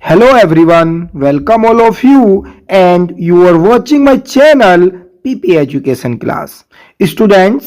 Hello everyone, welcome all of you and you are watching my channel PP Education Class. Students,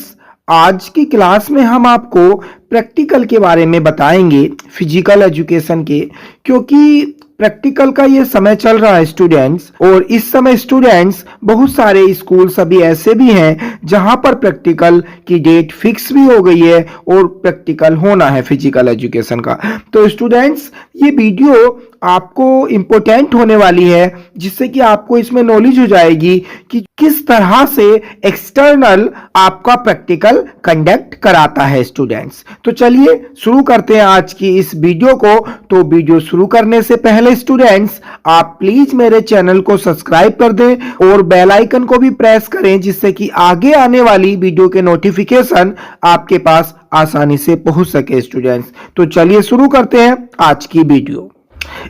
आज की class में हम आपको practical के बारे में बताएंगे फिजिकल एजुकेशन के, क्योंकि प्रैक्टिकल का ये समय चल रहा है स्टूडेंट्स। और इस समय स्टूडेंट्स बहुत सारे स्कूल्स अभी ऐसे भी हैं जहां पर प्रैक्टिकल की डेट फिक्स भी हो गई है और प्रैक्टिकल होना है फिजिकल एजुकेशन का। तो स्टूडेंट्स, ये वीडियो आपको इम्पोर्टेंट होने वाली है, जिससे कि आपको इसमें नॉलेज हो जाएगी कि किस तरह से एक्सटर्नल आपका प्रैक्टिकल कंडक्ट कराता है स्टूडेंट्स। तो चलिए शुरू करते हैं आज की इस वीडियो को। तो वीडियो शुरू करने से पहले स्टूडेंट्स, आप प्लीज मेरे चैनल को सब्सक्राइब कर दें और बेल आइकन को भी प्रेस करें, जिससे कि आगे आने वाली वीडियो के नोटिफिकेशन आपके पास आसानी से पहुंच सके स्टूडेंट्स। तो चलिए शुरू करते हैं आज की वीडियो।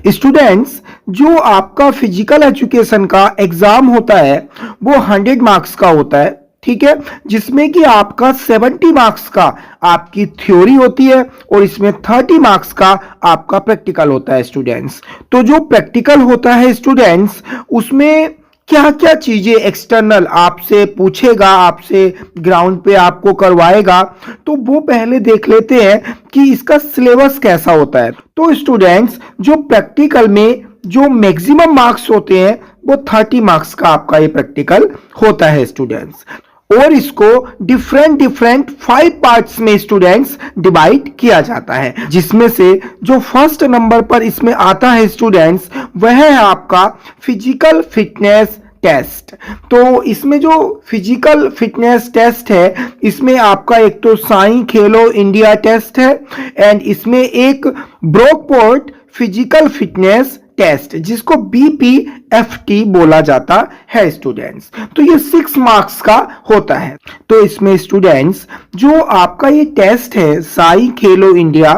स्टूडेंट्स, जो आपका फिजिकल एजुकेशन का एग्जाम होता है वो 100 मार्क्स का होता है, ठीक है, जिसमें कि आपका 70 मार्क्स का आपकी थ्योरी होती है और इसमें 30 मार्क्स का आपका प्रैक्टिकल होता है स्टूडेंट्स। तो जो प्रैक्टिकल होता है स्टूडेंट्स, उसमें क्या क्या चीजें एक्सटर्नल आपसे पूछेगा, आपसे ग्राउंड पे आपको करवाएगा, तो वो पहले देख लेते हैं कि इसका सिलेबस कैसा होता है। तो स्टूडेंट्स, जो प्रैक्टिकल में जो मैक्सिमम मार्क्स होते हैं वो 30 मार्क्स का आपका ये प्रैक्टिकल होता है स्टूडेंट्स। और इसको डिफरेंट 5 पार्ट्स में स्टूडेंट्स डिवाइड किया जाता है, जिसमें से जो फर्स्ट नंबर पर इसमें आता है स्टूडेंट्स, वह है आपका फिजिकल फिटनेस टेस्ट। तो इसमें जो फिजिकल फिटनेस टेस्ट है, इसमें आपका एक तो साई खेलो इंडिया टेस्ट है एंड इसमें एक ब्रोकपोर्ट फिजिकल फिटनेस टेस्ट, जिसको BPFT बोला जाता है स्टूडेंट्स। तो ये 6 मार्क्स का होता है। तो इसमें स्टूडेंट्स, जो आपका ये टेस्ट है साई खेलो इंडिया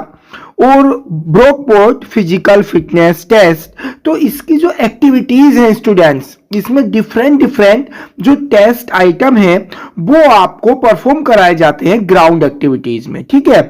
और ब्रोकपोर्ट फिजिकल फिटनेस टेस्ट, तो इसकी जो एक्टिविटीज हैं स्टूडेंट्स, इसमें डिफरेंट जो टेस्ट आइटम है वो आपको परफॉर्म कराए जाते हैं ग्राउंड एक्टिविटीज में, ठीक है।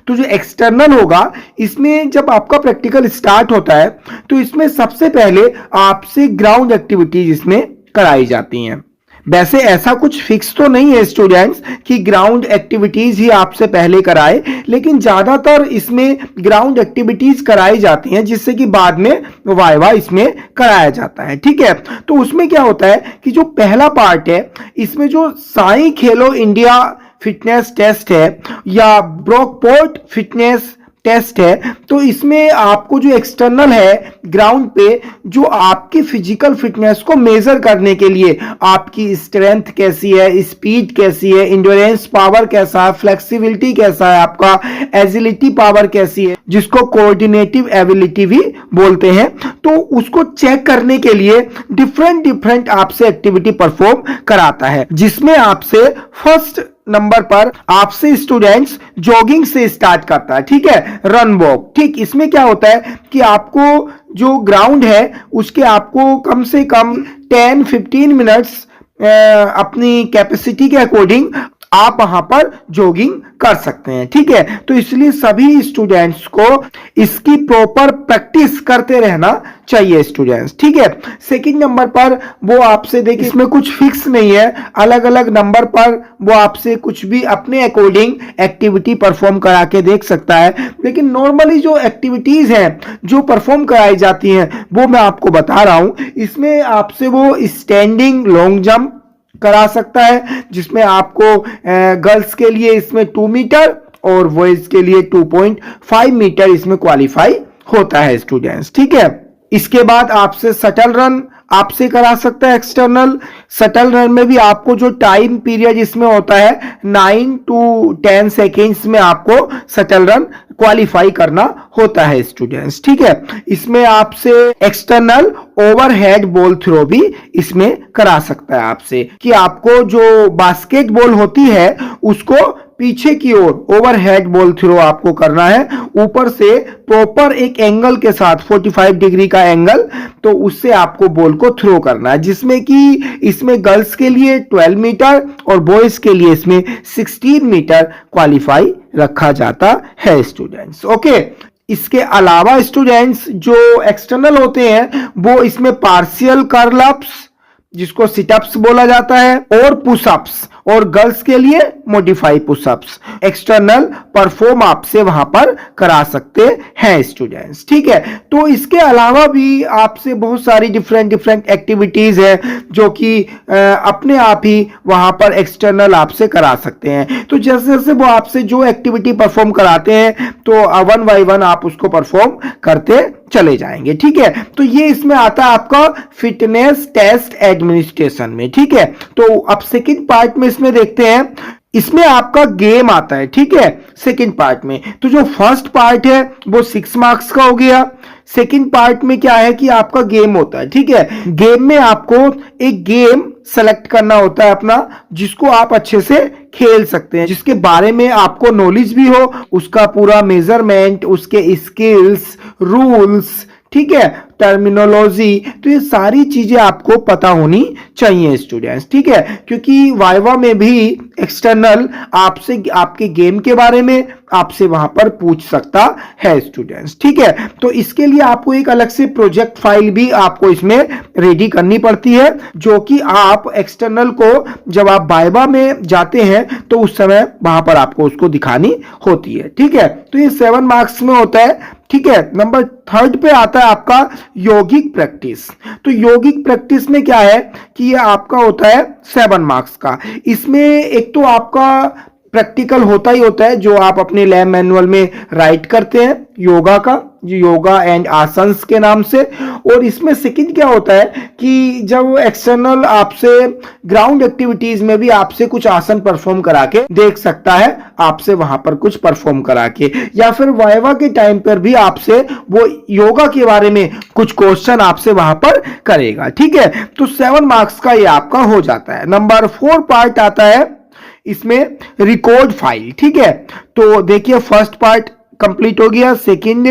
तो जो एक्सटर्नल होगा, इसमें जब आपका प्रैक्टिकल स्टार्ट होता है तो इसमें सबसे पहले आपसे ग्राउंड एक्टिविटीज इसमें कराई जाती हैं। वैसे ऐसा कुछ फिक्स तो नहीं है स्टूडेंट्स कि ग्राउंड एक्टिविटीज ही आपसे पहले कराए, लेकिन ज्यादातर इसमें ग्राउंड एक्टिविटीज कराई जाती हैं, जिससे कि बाद में वाइवा इसमें कराया जाता है, ठीक है। तो उसमें क्या होता है कि जो पहला पार्ट है, इसमें जो साई खेलो इंडिया फिटनेस टेस्ट है या ब्रोकपोर्ट फिटनेस टेस्ट है, तो इसमें आपको जो एक्सटर्नल है ग्राउंड पे, जो आपकी फिजिकल फिटनेस को मेजर करने के लिए आपकी स्ट्रेंथ कैसी है, स्पीड कैसी है, इंड्योरेंस पावर कैसा है, फ्लेक्सिबिलिटी कैसा है, आपका एजिलिटी पावर कैसी है, जिसको कोऑर्डिनेटिव एबिलिटी भी बोलते हैं, तो उसको चेक करने के लिए डिफरेंट आपसे एक्टिविटी परफॉर्म कराता है, जिसमें आपसे फर्स्ट नंबर पर आपसे स्टूडेंट्स जॉगिंग से स्टार्ट करता है, ठीक है, रन वॉक। ठीक, इसमें क्या होता है कि आपको जो ग्राउंड है उसके आपको कम से कम 10-15 मिनट्स अपनी कैपेसिटी के अकॉर्डिंग आप वहां पर जॉगिंग कर सकते हैं, ठीक है। तो इसलिए सभी स्टूडेंट्स को इसकी प्रॉपर प्रैक्टिस करते रहना चाहिए स्टूडेंट्स, ठीक है। सेकंड नंबर पर वो आपसे देखिए, इसमें कुछ फिक्स नहीं है, अलग अलग नंबर पर वो आपसे कुछ भी अपने अकॉर्डिंग एक्टिविटी परफॉर्म करा के देख सकता है, लेकिन नॉर्मली जो एक्टिविटीज हैं जो परफॉर्म कराई जाती हैं वो मैं आपको बता रहा हूं। इसमें आपसे वो स्टैंडिंग लॉन्ग जंप करा सकता है, जिसमें आपको गर्ल्स के लिए इसमें 2 मीटर और बॉयज के लिए 2.5 मीटर इसमें क्वालिफाई होता है स्टूडेंट्स, ठीक है। इसके बाद आपसे शटल रन आपसे करा सकता है एक्सटर्नल। शटल रन में भी आपको जो टाइम पीरियड इसमें होता है 9 to 10 सेकेंड्स में आपको शटल रन क्वालिफाई करना होता है स्टूडेंट्स, ठीक है। इसमें आपसे एक्सटर्नल ओवरहेड बॉल थ्रो भी इसमें करा सकता है आपसे, कि आपको जो बास्केटबॉल होती है उसको पीछे की ओर ओवरहेड बॉल थ्रो आपको करना है, ऊपर से प्रॉपर एक एंगल के साथ 45 डिग्री का एंगल, तो उससे आपको बॉल को थ्रो करना है, जिसमें कि इसमें गर्ल्स के लिए 12 मीटर और बॉयज के लिए इसमें 16 मीटर क्वालिफाई रखा जाता है स्टूडेंट्स, ओके। इसके अलावा स्टूडेंट्स जो एक्सटर्नल होते हैं वो इसमें पार्शियल कर्ल अप्स, जिसको सिटअप्स बोला जाता है, और पुशअप्स, और गर्ल्स के लिए मॉडिफाई पुशअप्स एक्सटर्नल परफॉर्म आपसे वहां पर करा सकते हैं स्टूडेंट्स। ठीक है, तो इसके अलावा भी आपसे बहुत सारी डिफरेंट डिफरेंट एक्टिविटीज है जो कि अपने आप ही वहां पर एक्सटर्नल आपसे करा सकते हैं। तो जैसे जैसे वो आपसे जो एक्टिविटी परफॉर्म कराते हैं तो वन बाय वन आप उसको परफॉर्म करते चले जाएंगे। ठीक है, तो ये इसमें आता है आपका फिटनेस टेस्ट एडमिनिस्ट्रेशन में। ठीक है, तो अब सेकंड पार्ट में इसमें देखते हैं, इसमें आपका गेम आता है। ठीक है, सेकंड पार्ट में तो जो फर्स्ट पार्ट है वो 6 मार्क्स का हो गया। सेकंड पार्ट में क्या है कि आपका गेम होता है। ठीक है, गेम में आपको एक गेम सेलेक्ट करना होता है अपना, जिसको आप अच्छे से खेल सकते हैं, जिसके बारे में आपको नॉलेज भी हो, उसका पूरा मेजरमेंट, उसके स्किल्स, रूल्स, ठीक है, टर्मिनोलॉजी, तो ये सारी चीजें आपको पता होनी चाहिए स्टूडेंट्स। ठीक है, क्योंकि वाइवा में भी एक्सटर्नल आपसे आपके गेम के बारे में आपसे वहां पर पूछ सकता है स्टूडेंट्स। ठीक है, तो इसके लिए आपको एक अलग से प्रोजेक्ट फाइल भी आपको इसमें रेडी करनी पड़ती है, जो कि आप एक्सटर्नल को जब आप वाइवा में जाते हैं तो उस समय वहां पर आपको उसको दिखानी होती है। ठीक है, तो ये 7 मार्क्स में होता है। ठीक है, नंबर 3 पे आता है आपका योगिक प्रैक्टिस। तो योगिक प्रैक्टिस में क्या है कि ये आपका होता है 7 मार्क्स का। इसमें एक तो आपका प्रैक्टिकल होता ही होता है जो आप अपने लैब मैनुअल में राइट करते हैं योगा का, जो योगा एंड आसन्स के नाम से। और इसमें सेकंड क्या होता है कि जब एक्सटर्नल आपसे ग्राउंड एक्टिविटीज में भी आपसे कुछ आसन परफॉर्म करा के देख सकता है, आपसे वहां पर कुछ परफॉर्म करा के, या फिर वाइवा के टाइम पर भी आपसे वो योगा के बारे में कुछ क्वेश्चन आपसे वहां पर करेगा। ठीक है, तो 7 मार्क्स का ये आपका हो जाता है। नंबर 4 पार्ट आता है इसमें रिकॉर्ड फाइल। ठीक है, तो देखिए फर्स्ट पार्ट कंप्लीट हो गया, सेकंड,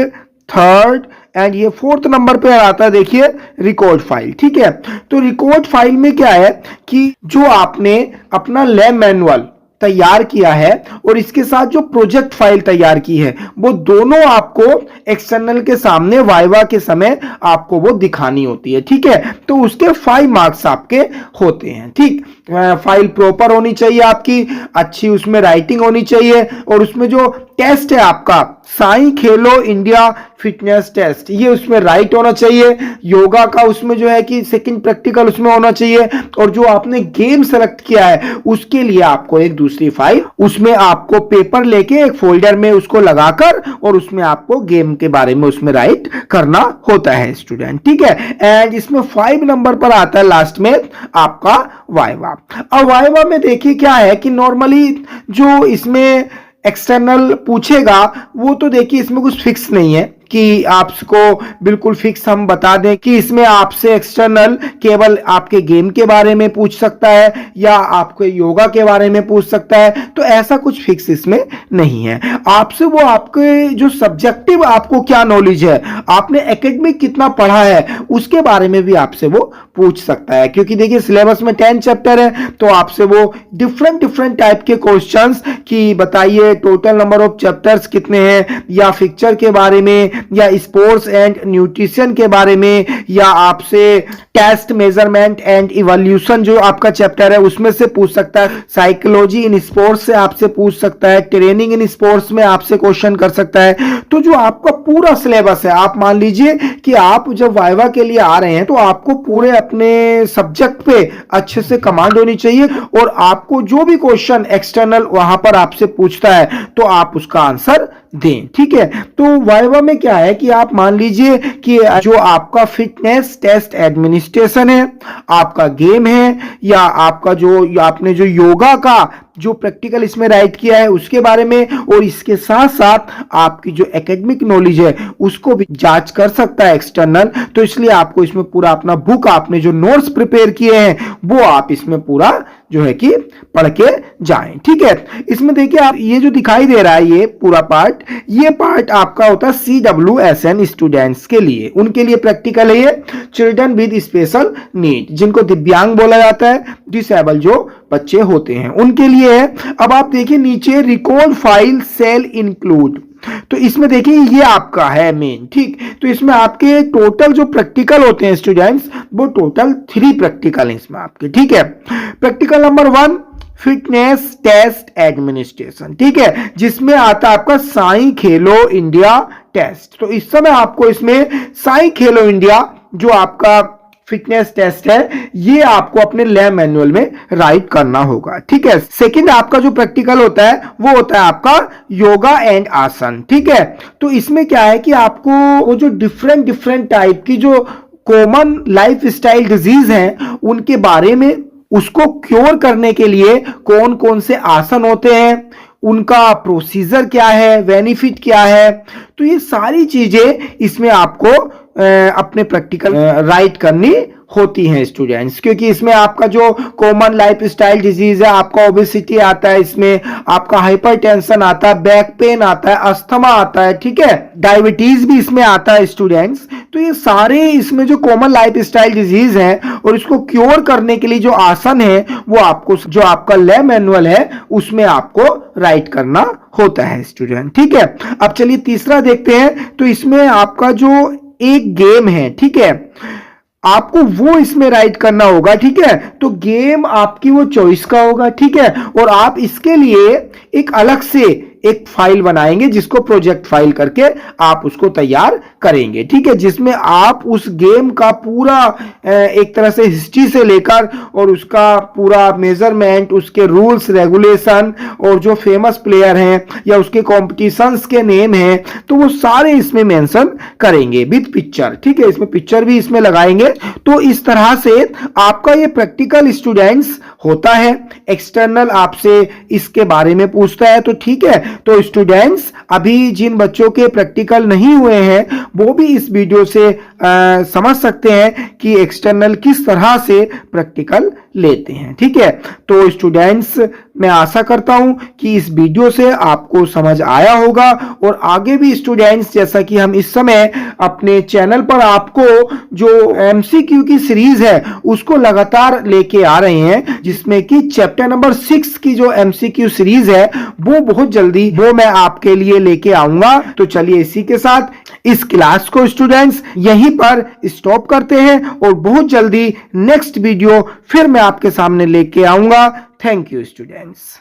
थर्ड एंड ये 4th नंबर पे आता है देखिए रिकॉर्ड फाइल। ठीक है, तो रिकॉर्ड फाइल में क्या है कि जो आपने अपना लैब मैनुअल तैयार किया है और इसके साथ जो प्रोजेक्ट फाइल तैयार की है, वो दोनों आपको एक्सटर्नल के सामने वाइवा के समय आपको वो दिखानी होती है। ठीक है, तो उसके 5 मार्क्स आपके होते हैं। ठीक, फाइल प्रॉपर होनी चाहिए आपकी, अच्छी उसमें राइटिंग होनी चाहिए, और उसमें जो टेस्ट है आपका साई खेलो इंडिया फिटनेस टेस्ट, ये उसमें राइट होना चाहिए। योगा का उसमें जो है कि सेकंड प्रैक्टिकल उसमें होना चाहिए, और जो आपने गेम सेलेक्ट किया है उसके लिए आपको एक दूसरी फाइल, उसमें आपको पेपर लेके एक फोल्डर में उसको लगाकर और उसमें आपको गेम के बारे में उसमें राइट करना होता है स्टूडेंट। ठीक है, एंड इसमें 5 नंबर पर आता है लास्ट में आपका वाइवा। अब वाइवा में देखिए क्या है कि नॉर्मली जो इसमें एक्सटर्नल पूछेगा वो तो देखिए इसमें कुछ फिक्स नहीं है कि आपको बिल्कुल फिक्स हम बता दें कि इसमें आपसे एक्सटर्नल केवल आपके गेम के बारे में पूछ सकता है या आपके योगा के बारे में पूछ सकता है, तो ऐसा कुछ फिक्स इसमें नहीं है। आपसे वो आपके जो सब्जेक्टिव आपको क्या नॉलेज है, आपने एकेडमिक कितना पढ़ा है, उसके बारे में भी आपसे वो पूछ सकता है। क्योंकि देखिए सिलेबस में 10 चैप्टर है, तो आपसे वो डिफरेंट डिफरेंट टाइप के क्वेश्चंस कि बताइए टोटल नंबर ऑफ चैप्टर्स कितने हैं, या पिक्चर के बारे में, या स्पोर्ट्स एंड न्यूट्रिशन के बारे में, या आपसे टेस्ट मेजरमेंट एंड इवोल्यूशन जो आपका चैप्टर है उसमें से पूछ सकता है, साइकोलॉजी इन स्पोर्ट्स से आपसे पूछ सकता है, ट्रेनिंग इन स्पोर्ट्स में आपसे क्वेश्चन कर सकता है। तो जो आपका पूरा सिलेबस है, आप मान लीजिए कि आप जब वाइवा के लिए आ रहे हैं तो आपको पूरे अपने सब्जेक्ट पे अच्छे से कमांड होनी चाहिए, और आपको जो भी क्वेश्चन एक्सटर्नल वहां पर आपसे पूछता है तो आप उसका आंसर दें। ठीक है, तो वाइवा में क्या है कि आप मान लीजिए कि जो आपका फिटनेस टेस्ट एडमिनिस्ट्रेशन है, आपका गेम है, या आपका जो आपने जो योगा का जो प्रैक्टिकल इसमें राइट किया है उसके बारे में, और इसके साथ साथ आपकी जो एकेडमिक नॉलेज है उसको भी जांच कर सकता है एक्सटर्नल। तो इसलिए आपको इसमें पूरा अपना बुक, आपने जो नोट्स प्रिपेयर किए हैं वो आप इसमें पूरा जो है कि पढ़ के जाएं। ठीक है, इसमें देखिए आप ये जो दिखाई दे रहा है ये पूरा पार्ट, ये पार्ट आपका होता है CWSN स्टूडेंट्स के लिए, उनके लिए प्रैक्टिकल है ये, चिल्ड्रन विद स्पेशल नीड, जिनको दिव्यांग बोला जाता है, डिसेबल जो बच्चे होते हैं उनके लिए है। अब आप देखिए नीचे रिकॉर्ड फाइल सेल इंक्लूड, तो इसमें देखिए ये आपका है मेन, ठीक। तो इसमें आपके टोटल जो प्रैक्टिकल होते हैं स्टूडेंट्स, वो टोटल 3 प्रैक्टिकल हैं इसमें आपके, ठीक है। Practical number 1 fitness test administration, ठीक है, जिसमें आता है आपका साई खेलो इंडिया टेस्ट। तो इस समय आपको इसमें साई खेलो इंडिया जो आपका फिटनेस टेस्ट है ये आपको अपने लैब मैनुअल में राइट करना होगा, ठीक है। सेकंड आपका जो प्रैक्टिकल होता है वो होता है आपका योगा एंड आसन, ठीक है। तो इसमें क्या है कि आपको वो जो डिफरेंट टाइप की जो कॉमन लाइफ स्टाइल डिजीज हैं उनके बारे में, उसको क्योर करने के लिए कौन कौन से आसन होते हैं, उनका प्रोसीजर क्या है, बेनिफिट क्या है, तो ये सारी चीजें इसमें आपको अपने प्रैक्टिकल राइट करनी होती हैं स्टूडेंट्स। क्योंकि इसमें आपका जो कॉमन लाइफ स्टाइल डिजीज है, आपका ओबेसिटी आता है, इसमें आपका हाइपरटेंशन आता है, बैक पेन आता है, अस्थमा आता है, ठीक है, डायबिटीज भी इसमें आता है स्टूडेंट्स। तो ये सारे इसमें जो कॉमन लाइफ स्टाइल डिजीज हैं और इसको क्योर करने के लिए जो आसन है वो आपको जो आपका लैब मैनुअल है उसमें आपको राइट करना होता है स्टूडेंट, ठीक है। अब चलिए तीसरा देखते हैं। तो इसमें आपका जो एक गेम है, ठीक है, आपको वो इसमें राइट करना होगा, ठीक है। तो गेम आपकी वो चॉइस का होगा, ठीक है, और आप इसके लिए एक अलग से एक फाइल बनाएंगे जिसको प्रोजेक्ट फाइल करके आप उसको तैयार करेंगे, ठीक है, जिसमें आप उस गेम का पूरा एक तरह से हिस्ट्री से लेकर और उसका पूरा मेजरमेंट, उसके रूल्स रेगुलेशन और जो फेमस प्लेयर हैं या उसके कॉम्पिटिशन्स के नेम हैं, तो वो सारे इसमें मेंशन करेंगे विद पिक्चर, ठीक है, इसमें पिक्चर भी इसमें लगाएंगे। तो इस तरह से आपका ये प्रैक्टिकल स्टूडेंट्स होता है। एक्सटर्नल आपसे इसके बारे में पूछता है, तो ठीक है। तो स्टूडेंट्स अभी जिन बच्चों के प्रैक्टिकल नहीं हुए हैं वो भी इस वीडियो से समझ सकते हैं कि एक्सटर्नल किस तरह से प्रैक्टिकल लेते हैं, ठीक है। तो स्टूडेंट्स मैं आशा करता हूं कि इस वीडियो से आपको समझ आया होगा और आगे भी स्टूडेंट्स, जैसा कि हम इस समय अपने चैनल पर आपको जो एमसीक्यू की सीरीज है उसको लगातार लेके आ रहे हैं, जिसमें कि चैप्टर नंबर 6 की जो एमसीक्यू सीरीज है वो बहुत जल्दी वो मैं आपके लिए लेके आऊंगा। तो चलिए इसी के साथ इस क्लास को स्टूडेंट्स यहीं पर स्टॉप करते हैं और बहुत जल्दी नेक्स्ट वीडियो फिर मैं आपके सामने लेके आऊंगा। Thank you students.